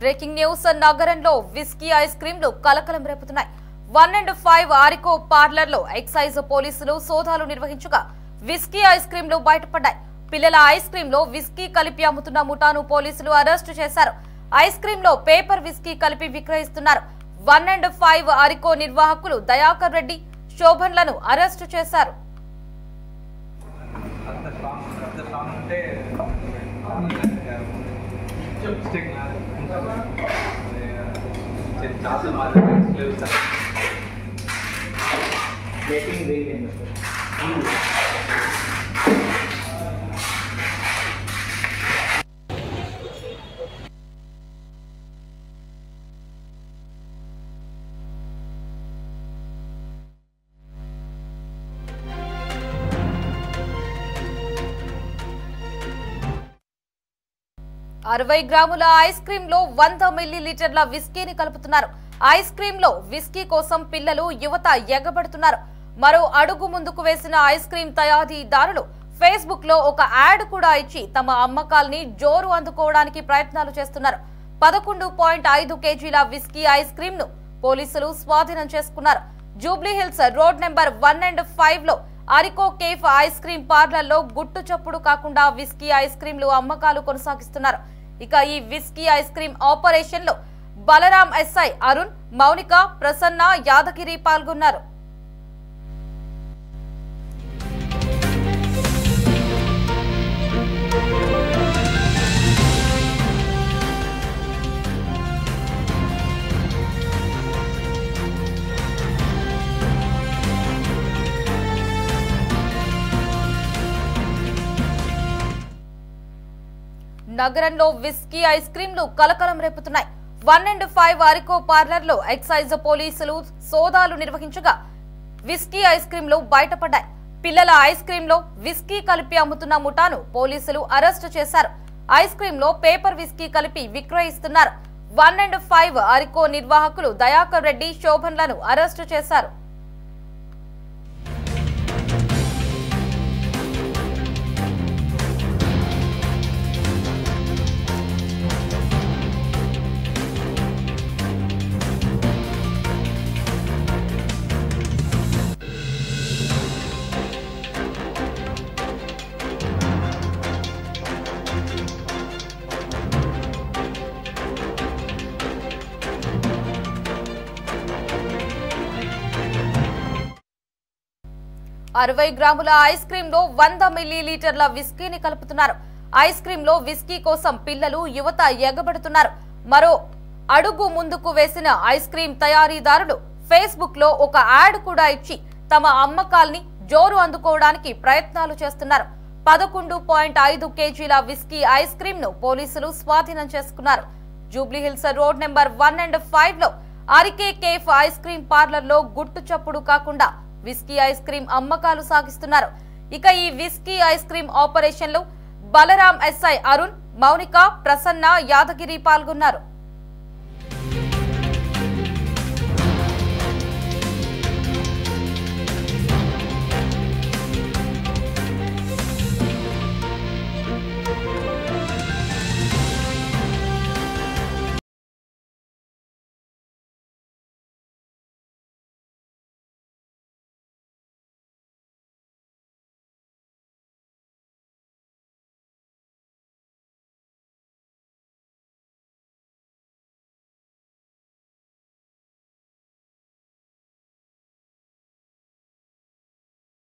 Breaking news నగరంలో whisky ice క్రీంలు కలకలం రేపుతున్నాయి. 1 and 5 ఆరికో parlour లో ఎక్సైజ్ పోలీసులు సోదాలు నిర్వహించగా విస్కీ ఐస్ క్రీంలు బయటపడ్డాయి. పిల్లల ఐస్ క్రీం లో విస్కీ కలిపి అమ్ముతున్న ముఠాను పోలీసులు అరెస్టు చేశారు. ఐస్ క్రీం లో పేపర్ విస్కీ కలిపి విక్రయిస్తున్నారు. 1 and 5 ఆరికో నిర్వాహకులు దయాకర్ రెడ్డి, శోభన్లను అరెస్టు చేశారు. అరవై గ్రాముల ఐస్ క్రీం లో 100 మిల్లీలీటర్ల విస్కీని కలుపుతున్నారు. ఐస్ క్రీం లో విస్కీ కోసం పిల్లలు, యువత ఎగబడుతున్నారు. మరో అడుగు ముందుకు వేసిన ఐస్ క్రీం తయారీదారులు ఫేస్బుక్ లో ఒక యాడ్ కూడా ఇచ్చి తమ అమ్మకాల్ని జోరు అందుకోవడానికి ప్రయత్నాలు చేస్తున్నారు. 11.5 కేజీల విస్కీ ఐస్ క్రీం ను పోలీసులు స్వాధీనం చేసుకున్నారు. Jubilee hills road number 1 and 5 లో అరికో కేఫ్ ఐస్ క్రీం పార్లర్ లో గుట్టు చప్పుడు కాకుండా విస్కీ ఐస్ క్రీంలు అమ్మకాలు కొనసాగిస్తున్నారు. ఇక ఈ విస్కీ ఐస్ క్రీం ఆపరేషన్ లో బలరాం, ఎస్ఐ అరుణ్, మౌనిక, ప్రసన్న, యాదగిరి పాల్గొన్నారు. నగరంలో విస్కీ ఐస్ క్రీంలు కలకలం రేపుతున్నాయి. 1 and 5 ఆరికో పార్లర్ లో ఎక్సైజ్ పోలీసులు సోదాలు నిర్వహించగా విస్కీ ఐస్ క్రీంలు బయటపడ్డాయి. పిల్లల ఐస్ క్రీం లో విస్కీ కలిపి అమ్ముతున్న ముఠాను పోలీసులు అరెస్టు చేశారు. ఐస్ క్రీం లో పేపర్ విస్కీ కలిపి విక్రయిస్తున్నారు. 1 and 5 ఆరికో నిర్వాహకులు దయాకర్ రెడ్డి, శోభన్లను అరెస్టు చేశారు. అరవై గ్రాముల ఐస్ క్రీం లో 100 మిల్లీలీటర్ల విస్కీని కలుపుతున్నారు. ఐస్ క్రీం లో విస్కీ కోసం పిల్లలు, యువత ఎగబడుతున్నారు. మరో అడుగు ముందుకు వేసిన ఐస్ క్రీం తయారీదారులు ఫేస్బుక్ లో ఒక యాడ్ కూడా ఇచ్చి తమ అమ్మకాల్ని జోరు అందుకోవడానికి ప్రయత్నాలు చేస్తున్నారు. 11.5 కేజీల విస్కీ ఐస్ క్రీం ను పోలీసులు స్వాధీనం చేసుకున్నారు. Jubilee hills road number 1 and 5 లో అరికే కేఫ్ ఐస్ క్రీం పార్లర్ లో గుట్టు చప్పుడు కాకుండా విస్కీ ఐస్ క్రీం అమ్మకాలు సాగిస్తున్నారు. ఇక ఈ విస్కీ ఐస్ క్రీం ఆపరేషన్ లో బలరాం, ఎస్ఐ అరుణ్, మౌనిక, ప్రసన్న, యాదగిరి పాల్గొన్నారు.